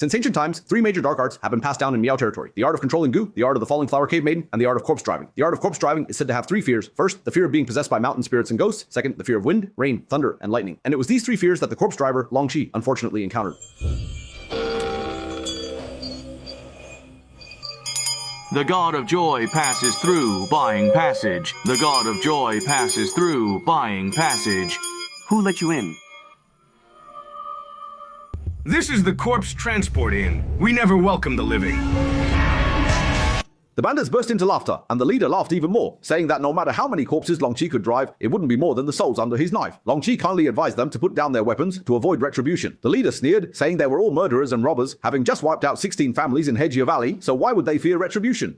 Since ancient times, 3 major dark arts have been passed down in Miao territory: the art of controlling goo, the art of the falling flower cave maiden, and the art of corpse driving. The art of corpse driving is said to have 3 fears. First, the fear of being possessed by mountain spirits and ghosts. Second, the fear of wind, rain, thunder, and lightning. And it was these 3 fears that the corpse driver, Long Qi, unfortunately encountered. The god of joy passes through, buying passage. The god of joy passes through, buying passage. Who let you in? This is the Corpse Transport Inn. We never welcome the living. The bandits burst into laughter, and the leader laughed even more, saying that no matter how many corpses Long Qi could drive, it wouldn't be more than the souls under his knife. Long Qi kindly advised them to put down their weapons to avoid retribution. The leader sneered, saying they were all murderers and robbers, having just wiped out 16 families in Hejia Valley, so why would they fear retribution?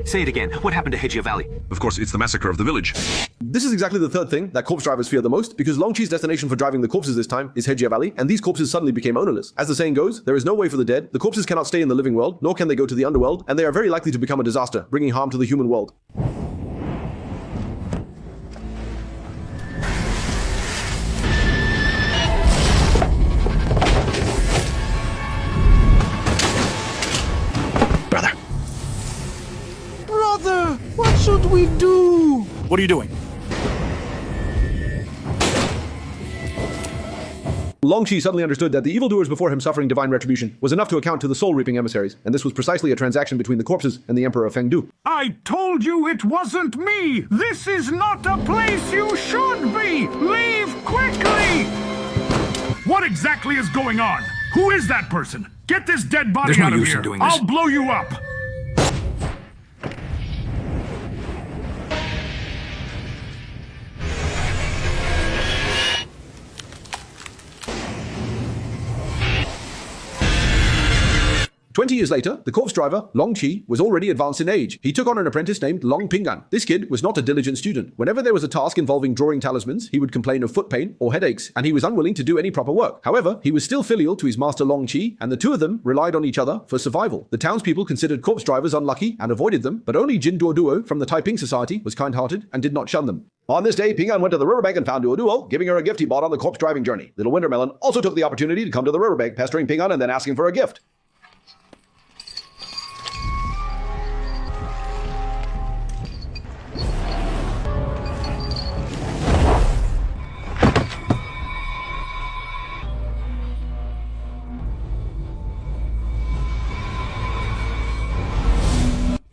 Say it again. What happened to Hejia Valley? Of course, it's the massacre of the village. This is exactly the third thing that corpse drivers fear the most, because Long Qi's destination for driving the corpses this time is Hejia Valley, and these corpses suddenly became ownerless. As the saying goes, there is no way for the dead, the corpses cannot stay in the living world, nor can they go to the underworld, and they are very likely to become a disaster, bringing harm to the human world. Brother, what should we do? What are you doing? Long Qi suddenly understood that the evildoers before him suffering divine retribution was enough to account to the soul-reaping emissaries, and this was precisely a transaction between the corpses and the Emperor Fengdu. I told you it wasn't me! This is not a place you should be! Leave quickly! What exactly is going on? Who is that person? Get this dead body There's no out of use here! in doing this. I'll blow you up! "20 years later, the corpse driver, Long Qi, was already advanced in age. He took on an apprentice named Long Pingan. This kid was not a diligent student. Whenever there was a task involving drawing talismans, he would complain of foot pain or headaches, and he was unwilling to do any proper work. However, he was still filial to his master Long Qi, and the two of them relied on each other for survival. The townspeople considered corpse drivers unlucky and avoided them, but only Jin Duoduo from the Taiping Society was kind-hearted and did not shun them. On this day, Pingan went to the riverbank and found Duoduo, giving her a gift he bought on the corpse driving journey. Little Wintermelon also took the opportunity to come to the riverbank, pestering Pingan and then asking for a gift.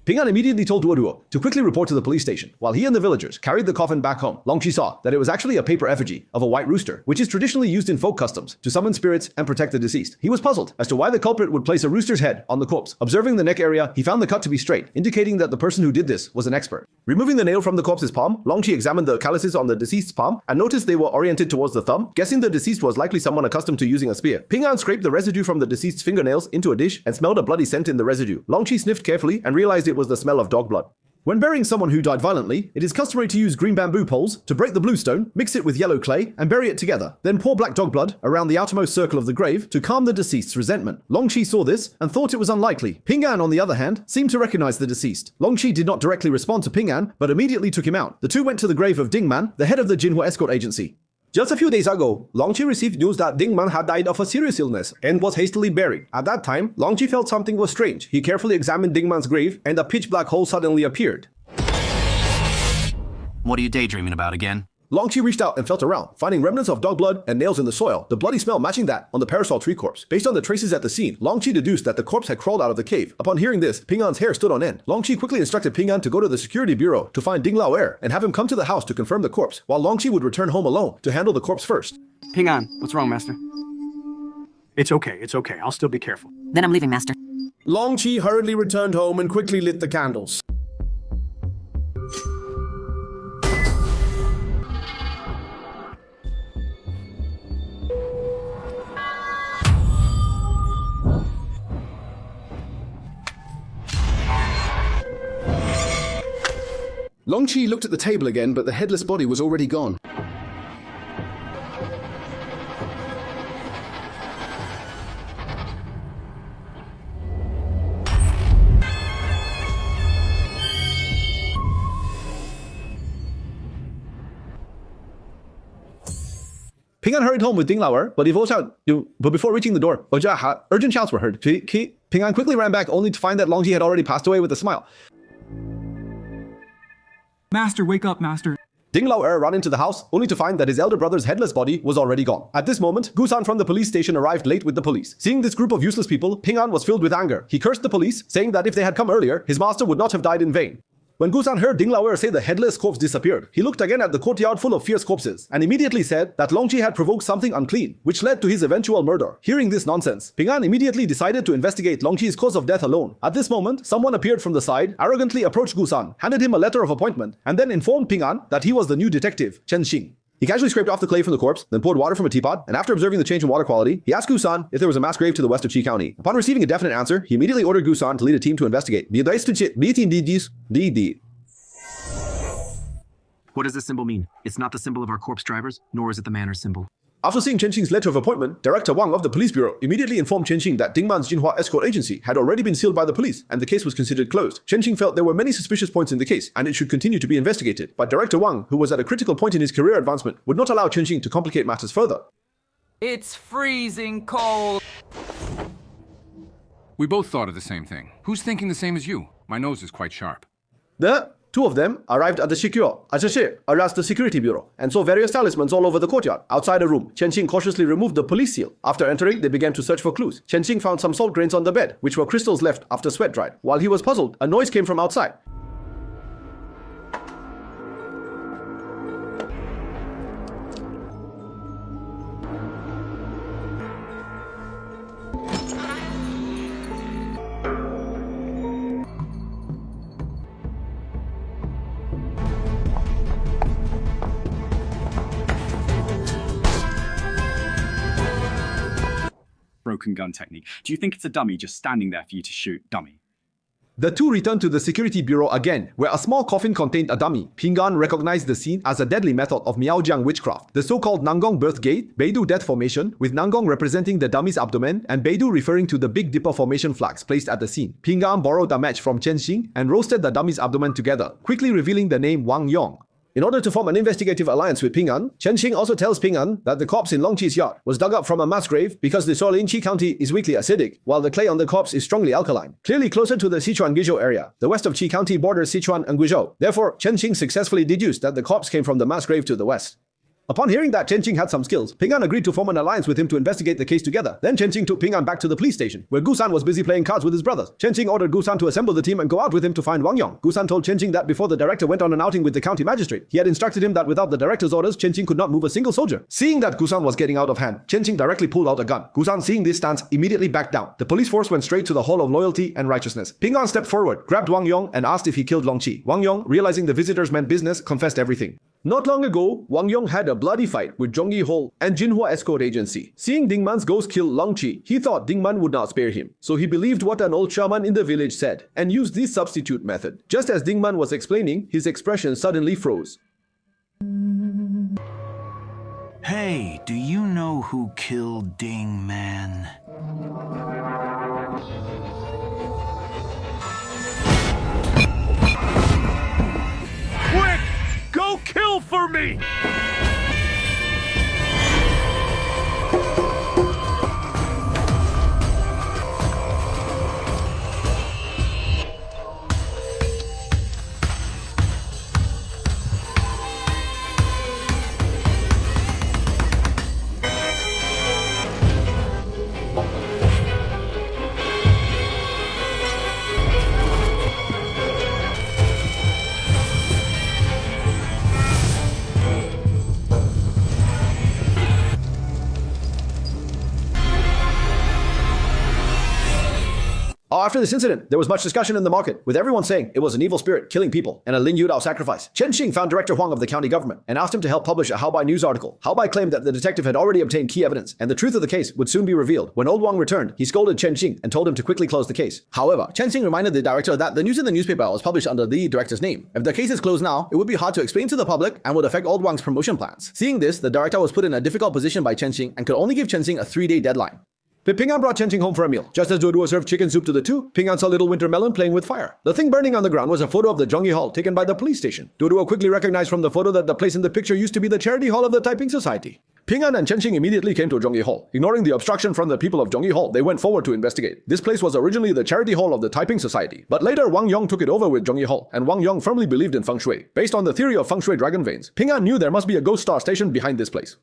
Pingan immediately told Duoduo to quickly report to the police station. While he and the villagers carried the coffin back home, Long Qi saw that it was actually a paper effigy of a white rooster, which is traditionally used in folk customs to summon spirits and protect the deceased. He was puzzled as to why the culprit would place a rooster's head on the corpse. Observing the neck area, he found the cut to be straight, indicating that the person who did this was an expert. Removing the nail from the corpse's palm, Long Qi examined the calluses on the deceased's palm and noticed they were oriented towards the thumb, guessing the deceased was likely someone accustomed to using a spear. Pingan scraped the residue from the deceased's fingernails into a dish and smelled a bloody scent in the residue. Long Qi sniffed carefully and realized it was the smell of dog blood. When burying someone who died violently, it is customary to use green bamboo poles to break the blue stone, mix it with yellow clay, and bury it together. Then pour black dog blood around the outermost circle of the grave to calm the deceased's resentment. Long Qi saw this and thought it was unlikely. Pingan, on the other hand, seemed to recognize the deceased. Long Qi did not directly respond to Pingan, but immediately took him out. The two went to the grave of Dingman, the head of the Jinhua escort agency. Just a few days ago, Long Qi received news that Dingman had died of a serious illness and was hastily buried. At that time, Long Qi felt something was strange. He carefully examined Dingman's grave, and a pitch-black hole suddenly appeared. What are you daydreaming about again? Long Qi reached out and felt around, finding remnants of dog blood and nails in the soil, the bloody smell matching that on the parasol tree corpse. Based on the traces at the scene, Long Qi deduced that the corpse had crawled out of the cave. Upon hearing this, Pingan's hair stood on end. Long Qi quickly instructed Pingan to go to the security bureau to find Ding Lao Er and have him come to the house to confirm the corpse, while Long Qi would return home alone to handle the corpse first. Pingan, what's wrong, Master? It's okay. I'll still be careful. Then I'm leaving, Master. Long Qi hurriedly returned home and quickly lit the candles. Long Qi looked at the table again, but the headless body was already gone. Ping An hurried home with Ding Lao, but before reaching the door, urgent shouts were heard. Ping An quickly ran back only to find that Long Ji had already passed away with a smile. Master, wake up, master. Ding Lao ran into the house only to find that his elder brother's headless body was already gone. At this moment, Gusan from the police station arrived late with the police. Seeing this group of useless people, Ping An was filled with anger. He cursed the police, saying that if they had come earlier, his master would not have died in vain. When Gusan heard Ding Lao say the headless corpse disappeared, he looked again at the courtyard full of fierce corpses and immediately said that Long Ji had provoked something unclean, which led to his eventual murder. Hearing this nonsense, Ping An immediately decided to investigate Long Ji's cause of death alone. At this moment, someone appeared from the side, arrogantly approached Gusan, handed him a letter of appointment, and then informed Ping An that he was the new detective, Chen Xing. He casually scraped off the clay from the corpse, then poured water from a teapot, and after observing the change in water quality, he asked Gusan if there was a mass grave to the west of Qi County. Upon receiving a definite answer, he immediately ordered Gusan to lead a team to investigate. What does this symbol mean? It's not the symbol of our corpse drivers, nor is it the manor symbol. After seeing Chen Xing's letter of appointment, Director Wang of the Police Bureau immediately informed Chen Xing that Dingman's Jinhua escort agency had already been sealed by the police, and the case was considered closed. Chen Xing felt there were many suspicious points in the case, and it should continue to be investigated. But Director Wang, who was at a critical point in his career advancement, would not allow Chen Xing to complicate matters further. It's freezing cold. We both thought of the same thing. Who's thinking the same as you? My nose is quite sharp. The two of them arrived at the security bureau and saw various talismans all over the courtyard. Outside a room, Chen Xing cautiously removed the police seal. After entering, they began to search for clues. Chen Xing found some salt grains on the bed, which were crystals left after sweat dried. While he was puzzled, a noise came from outside. Broken gun technique. Do you think it's a dummy just standing there for you to shoot? Dummy. The two returned to the security bureau again, where a small coffin contained a dummy. Ping An recognized the scene as a deadly method of Miaojiang witchcraft, the so-called Nangong birth gate, Beidou death formation, with Nangong representing the dummy's abdomen and Beidou referring to the Big Dipper formation flags placed at the scene. Ping An borrowed a match from Chen Xing and roasted the dummy's abdomen together, quickly revealing the name Wang Yong. In order to form an investigative alliance with Ping An, Chen Xing also tells Ping An that the corpse in Long Ji's yard was dug up from a mass grave because the soil in Qi County is weakly acidic, while the clay on the corpse is strongly alkaline, clearly closer to the Sichuan-Guizhou area. The west of Qi County borders Sichuan and Guizhou. Therefore, Chen Xing successfully deduced that the corpse came from the mass grave to the west. Upon hearing that Chen Xing had some skills, Ping An agreed to form an alliance with him to investigate the case together. Then Chen Xing took Ping An back to the police station, where Gusan was busy playing cards with his brothers. Chen Xing ordered Gusan to assemble the team and go out with him to find Wang Yong. Gusan told Chen Xing that before the director went on an outing with the county magistrate, he had instructed him that without the director's orders, Chen Xing could not move a single soldier. Seeing that Gusan was getting out of hand, Chen Xing directly pulled out a gun. Gusan, seeing this stance, immediately backed down. The police force went straight to the Hall of Loyalty and Righteousness. Ping An stepped forward, grabbed Wang Yong, and asked if he killed Long Qi. Wang Yong, realizing the visitors meant business, confessed everything. Not long ago, Wang Yong had a bloody fight with Zhongyi Hole and Jinhua Escort Agency. Seeing Dingman's ghost kill Long Qi, he thought Dingman would not spare him. So he believed what an old shaman in the village said and used this substitute method. Just as Dingman was explaining, his expression suddenly froze. Hey, do you know who killed Dingman? Quick! Go kill for me! After this incident, there was much discussion in the market, with everyone saying it was an evil spirit killing people and a Lin Yudao sacrifice. Chen Xing found Director Huang of the county government and asked him to help publish a Haobai news article. Haobai claimed that the detective had already obtained key evidence, and the truth of the case would soon be revealed. When old Wang returned, he scolded Chen Xing and told him to quickly close the case. However, Chen Xing reminded the director that the news in the newspaper was published under the director's name. If the case is closed now, it would be hard to explain to the public and would affect old Wang's promotion plans. Seeing this, the director was put in a difficult position by Chen Xing and could only give Chen Xing a 3-day deadline. Ping An brought Chen Xing home for a meal. Just as Duo served chicken soup to the two, Ping An saw little winter melon playing with fire. The thing burning on the ground was a photo of the Zhongyi Hall taken by the police station. Duo quickly recognized from the photo that the place in the picture used to be the charity hall of the Taiping Society. Ping An and Chen Qing immediately came to Zhongyi Hall. Ignoring the obstruction from the people of Zhongyi Hall, they went forward to investigate. This place was originally the charity hall of the Taiping Society, but later Wang Yong took it over with Zhongyi Hall, and Wang Yong firmly believed in feng shui. Based on the theory of feng shui dragon veins, Ping An knew there must be a ghost star stationed behind this place.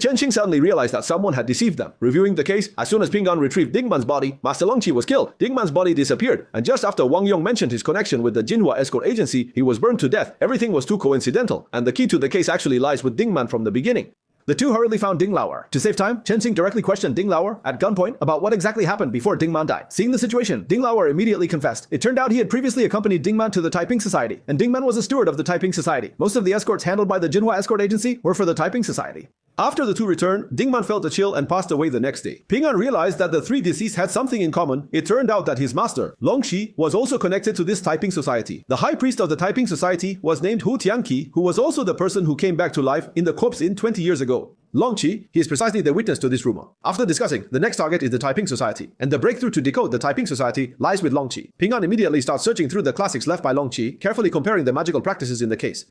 Chen Qing suddenly realized that someone had deceived them. Reviewing the case, as soon as Ping An retrieved Ding Man's body, Master Long Qi was killed. Ding Man's body disappeared, and just after Wang Yong mentioned his connection with the Jinhua escort agency, he was burned to death. Everything was too coincidental, and the key to the case actually lies with Ding Man from the beginning. The two hurriedly found Ding Lauer. To save time, Chen Qing directly questioned Ding Lauer at gunpoint about what exactly happened before Ding Man died. Seeing the situation, Ding Lauer immediately confessed. It turned out he had previously accompanied Ding Man to the Taiping Society, and Ding Man was a steward of the Taiping Society. Most of the escorts handled by the Jinhua escort agency were for the Taiping Society. After the two returned, Ding Man felt a chill and passed away the next day. Ping An realized that the three deceased had something in common. It turned out that his master, Long Qi, was also connected to this Taiping Society. The high priest of the Taiping Society was named Hu Tianqi, who was also the person who came back to life in the corpse inn 20 years ago. Long Qi, he is precisely the witness to this rumor. After discussing, the next target is the Taiping Society, and the breakthrough to decode the Taiping Society lies with Long Qi. Ping An immediately starts searching through the classics left by Long Qi, carefully comparing the magical practices in the case.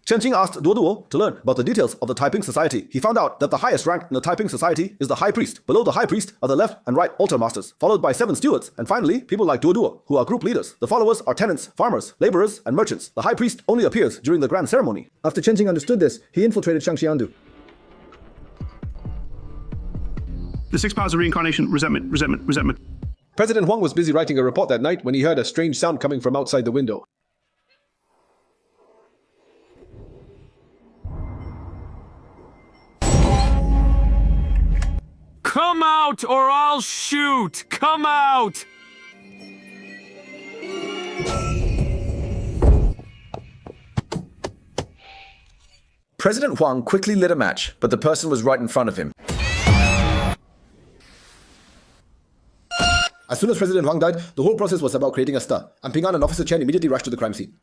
Chen Qing asked Duo to learn about the details of the Taiping Society. He found out that the highest rank in the Taiping Society is the High Priest. Below the High Priest are the left and right altar masters, followed by 7 stewards, and finally, people like Duo, who are group leaders. The followers are tenants, farmers, laborers, and merchants. The High Priest only appears during the grand ceremony. After Chen Qing understood this, he infiltrated Shangxiandu. The 6 powers of reincarnation, resentment. President Huang was busy writing a report that night when he heard a strange sound coming from outside the window. Come out or I'll shoot! Come out! President Huang quickly lit a match, but the person was right in front of him. As soon as President Huang died, the whole process was about creating a stir, and Ping An and Officer Chen immediately rushed to the crime scene.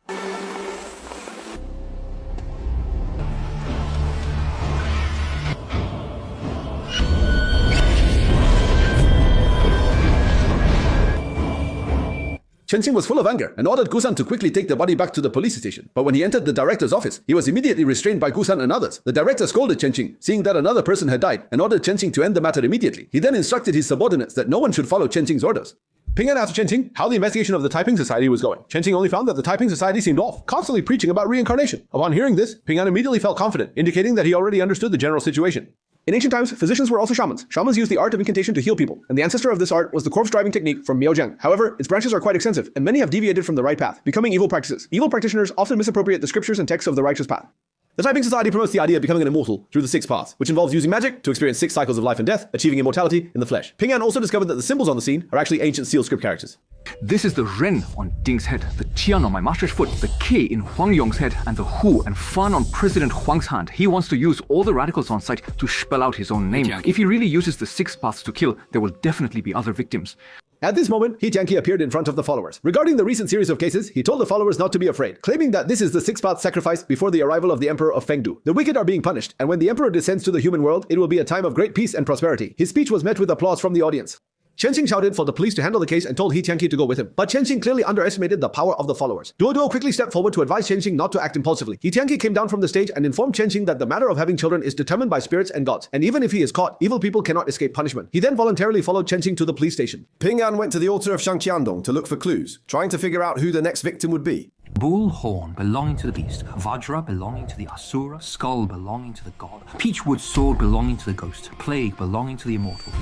Chen Qing was full of anger and ordered Gusan to quickly take the body back to the police station. But when he entered the director's office, he was immediately restrained by Gusan and others. The director scolded Chen Qing, seeing that another person had died, and ordered Chen Qing to end the matter immediately. He then instructed his subordinates that no one should follow Chen Qing's orders. Ping An asked Chen Qing how the investigation of the Taiping Society was going. Chen Qing only found that the Taiping Society seemed off, constantly preaching about reincarnation. Upon hearing this, Ping An immediately felt confident, indicating that he already understood the general situation. In ancient times, physicians were also shamans. Shamans used the art of incantation to heal people, and the ancestor of this art was the corpse driving technique from Miaozheng. However, its branches are quite extensive, and many have deviated from the right path, becoming evil practices. Evil practitioners often misappropriate the scriptures and texts of the righteous path. The Taiping Society promotes the idea of becoming an immortal through the 6 paths, which involves using magic to experience 6 cycles of life and death, achieving immortality in the flesh. Ping An also discovered that the symbols on the scene are actually ancient seal script characters. This is the Ren on Ding's head, the Tian on my master's foot, the K in Huang Yong's head, and the Hu and Fan on President Huang's hand. He wants to use all the radicals on site to spell out his own name. If he really uses the 6 paths to kill, there will definitely be other victims. At this moment, He Tianqi appeared in front of the followers. Regarding the recent series of cases, he told the followers not to be afraid, claiming that this is the 6-path sacrifice before the arrival of the Emperor of Fengdu. The wicked are being punished, and when the Emperor descends to the human world, it will be a time of great peace and prosperity. His speech was met with applause from the audience. Chen Qing shouted for the police to handle the case and told He Tianqi to go with him. But Chen Qing clearly underestimated the power of the followers. Duo quickly stepped forward to advise Chen Qing not to act impulsively. He Tianqi came down from the stage and informed Chen Qing that the matter of having children is determined by spirits and gods, and even if he is caught, evil people cannot escape punishment. He then voluntarily followed Chen Qing to the police station. Ping An went to the altar of Shangqiandong to look for clues, trying to figure out who the next victim would be. Bull horn belonging to the beast, Vajra belonging to the Asura, skull belonging to the god, peachwood sword belonging to the ghost, plague belonging to the immortal.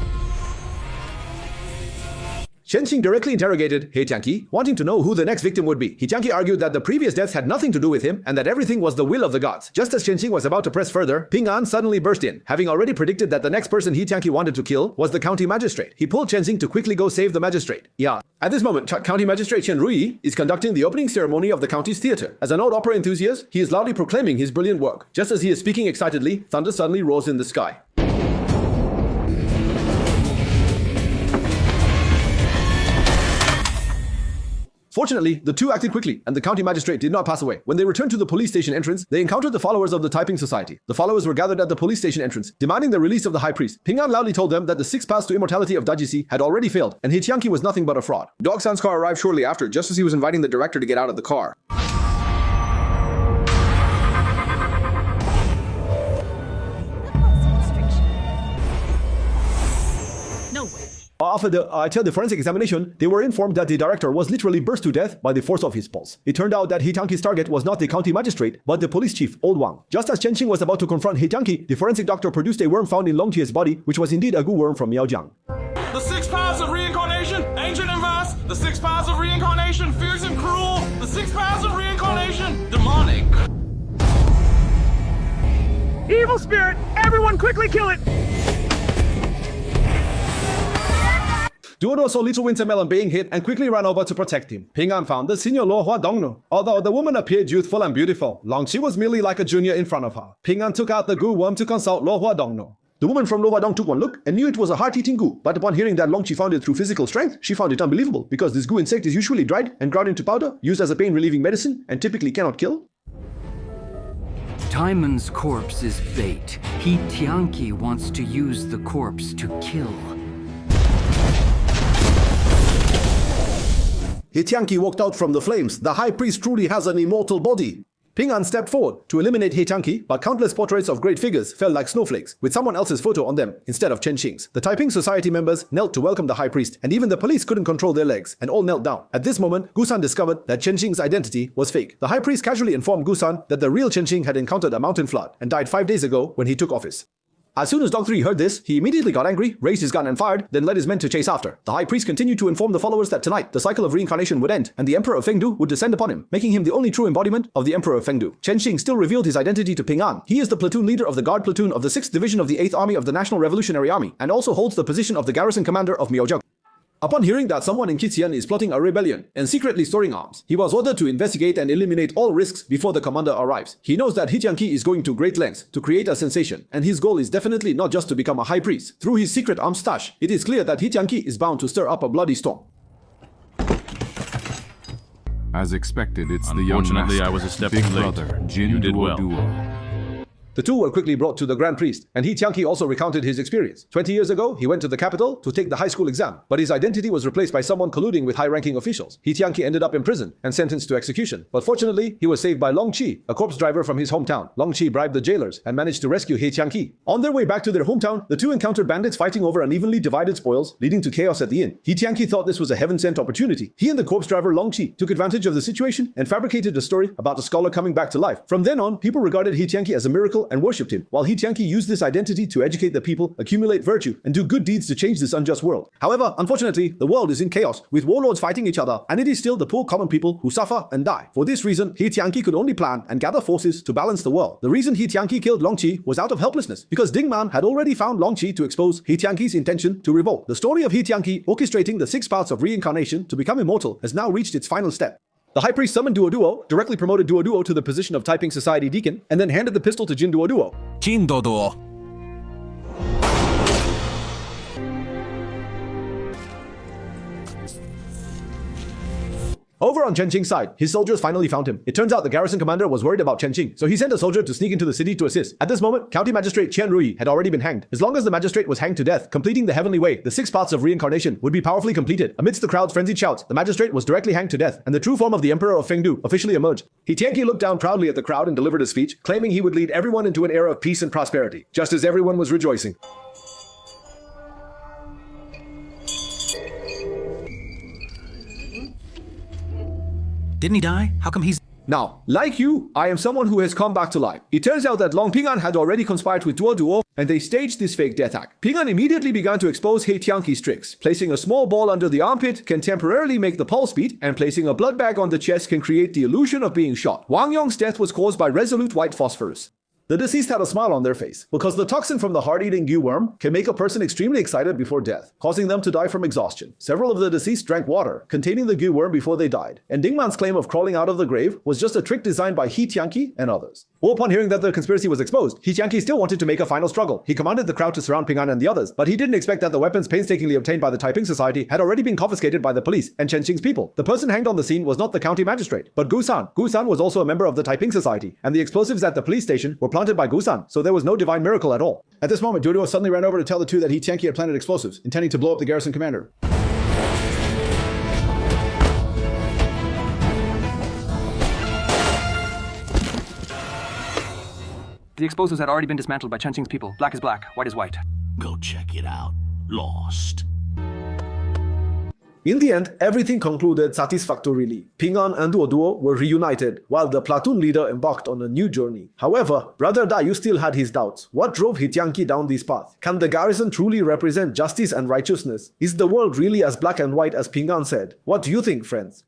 Chen Qing directly interrogated He Tianqi, wanting to know who the next victim would be. He Tianqi argued that the previous deaths had nothing to do with him and that everything was the will of the gods. Just as Chen Qing was about to press further, Ping An suddenly burst in, having already predicted that the next person He Tianqi wanted to kill was the county magistrate. He pulled Chen Qing to quickly go save the magistrate. At this moment, County Magistrate Chen Ruyi is conducting the opening ceremony of the county's theater. As an old opera enthusiast, he is loudly proclaiming his brilliant work. Just as he is speaking excitedly, thunder suddenly roars in the sky. Fortunately, the two acted quickly, and the county magistrate did not pass away. When they returned to the police station entrance, they encountered the followers of the Taiping Society. The followers were gathered at the police station entrance, demanding the release of the high priest. Ping An loudly told them that the 6 paths to immortality of Dajisi had already failed, and He Tianqi was nothing but a fraud. Dog San's car arrived shortly after, just as he was inviting the director to get out of the car. After the forensic examination, they were informed that the director was literally burst to death by the force of his pulse. It turned out that He Tianqi's target was not the county magistrate, but the police chief, Old Wang. Just as Chen Qing was about to confront He Tianqi, the forensic doctor produced a worm found in Long Qie's body, which was indeed a gu worm from Miaojiang. The 6 paths of reincarnation, ancient and vast. The 6 paths of reincarnation, fierce and cruel. The 6 paths of reincarnation, demonic. Evil spirit! Everyone quickly kill it! Duoduo saw Little Wintermelon being hit and quickly ran over to protect him. Ping An found the senior Luo Hua Dongnu. Although the woman appeared youthful and beautiful, Long Qi was merely like a junior in front of her. Ping An took out the gu worm to consult Luo Hua Dongnu. The woman from Luo Hua Dong took one look and knew it was a heart-eating gu, but upon hearing that Long Qi found it through physical strength, she found it unbelievable, because this gu insect is usually dried and ground into powder, used as a pain-relieving medicine, and typically cannot kill. Taiman's corpse is bait. He Tianqi wants to use the corpse to kill. He Tianqi walked out from the flames. The high priest truly has an immortal body. Ping An stepped forward to eliminate He Tianqi, but countless portraits of great figures fell like snowflakes, with someone else's photo on them instead of Chen Qing's. The Taiping Society members knelt to welcome the high priest, and even the police couldn't control their legs, and all knelt down. At this moment, Gusan discovered that Chen Qing's identity was fake. The high priest casually informed Gusan that the real Chen Qing had encountered a mountain flood and died 5 days ago when he took office. As soon as Dog 3 heard this, he immediately got angry, raised his gun and fired, then led his men to chase after. The high priest continued to inform the followers that tonight the cycle of reincarnation would end, and the Emperor of Fengdu would descend upon him, making him the only true embodiment of the Emperor of Fengdu. Chen Qing still revealed his identity to Ping An. He is the platoon leader of the Guard Platoon of the 6th Division of the 8th Army of the National Revolutionary Army, and also holds the position of the garrison commander of Miaojiang. Upon hearing that someone in Qixian is plotting a rebellion and secretly storing arms, he was ordered to investigate and eliminate all risks before the commander arrives. He knows that He Tianqi is going to great lengths to create a sensation, and his goal is definitely not just to become a high priest. Through his secret arms stash, it is clear that He Tianqi is bound to stir up a bloody storm. As expected, it's the young master, I was a step big too late. brother, Jin You did Duo well. Duo. The two were quickly brought to the Grand Priest, and He Tianqi also recounted his experience. 20 years ago, he went to the capital to take the high school exam, but his identity was replaced by someone colluding with high-ranking officials. He Tianqi ended up in prison and sentenced to execution. But fortunately, he was saved by Long Qi, a corpse driver from his hometown. Long Qi bribed the jailers and managed to rescue He Tianqi. On their way back to their hometown, the two encountered bandits fighting over unevenly divided spoils, leading to chaos at the inn. He Tianqi thought this was a heaven-sent opportunity. He and the corpse driver Long Qi took advantage of the situation and fabricated a story about a scholar coming back to life. From then on, people regarded He Tianqi as a miracle and worshipped him, while He Tianqi used this identity to educate the people, accumulate virtue, and do good deeds to change this unjust world. However, unfortunately, the world is in chaos, with warlords fighting each other, and it is still the poor common people who suffer and die. For this reason, He Tianqi could only plan and gather forces to balance the world. The reason He Tianqi killed Long Qi was out of helplessness, because Ding Man had already found Long Qi to expose He Tianqi's intention to revolt. The story of He Tianqi orchestrating the 6 paths of reincarnation to become immortal has now reached its final step. The high priest summoned Duoduo, directly promoted Duoduo to the position of Taiping Society deacon, and then handed the pistol to Jin Duoduo. Jin Duoduo. Over on Chen Qing's side, his soldiers finally found him. It turns out the garrison commander was worried about Chen Qing, so he sent a soldier to sneak into the city to assist. At this moment, County Magistrate Qian Rui had already been hanged. As long as the magistrate was hanged to death, completing the heavenly way, the 6 paths of reincarnation would be powerfully completed. Amidst the crowd's frenzied shouts, the magistrate was directly hanged to death, and the true form of the Emperor of Fengdu officially emerged. He Tianqi looked down proudly at the crowd and delivered a speech, claiming he would lead everyone into an era of peace and prosperity, just as everyone was rejoicing. Didn't he die? How come he's... Now, like you, I am someone who has come back to life. It turns out that Long Ping An had already conspired with Duoduo, and they staged this fake death act. Ping An immediately began to expose He Tianqi's tricks. Placing a small ball under the armpit can temporarily make the pulse beat, and placing a blood bag on the chest can create the illusion of being shot. Wang Yong's death was caused by resolute white phosphorus. The deceased had a smile on their face, because the toxin from the heart-eating goo worm can make a person extremely excited before death, causing them to die from exhaustion. Several of the deceased drank water containing the goo worm before they died, and Dingman's claim of crawling out of the grave was just a trick designed by He Tianqi and others. Well, upon hearing that the conspiracy was exposed, He Tianqi still wanted to make a final struggle. He commanded the crowd to surround Ping An and the others, but he didn't expect that the weapons painstakingly obtained by the Taiping Society had already been confiscated by the police and Chen Qing's people. The person hanged on the scene was not the county magistrate, but Gu San. Gu San was also a member of the Taiping Society, and the explosives at the police station were planted by Gu San, so there was no divine miracle at all. At this moment, Duo suddenly ran over to tell the two that He Tianqi had planted explosives, intending to blow up the garrison commander. The explosives had already been dismantled by Chen Qing's people. Black is black, white is white. Go check it out. Lost. In the end, everything concluded satisfactorily. Ping An and Duo were reunited, while the platoon leader embarked on a new journey. However, Brother Da Yu still had his doubts. What drove He Tianqi down this path? Can the garrison truly represent justice and righteousness? Is the world really as black and white as Ping An said? What do you think, friends?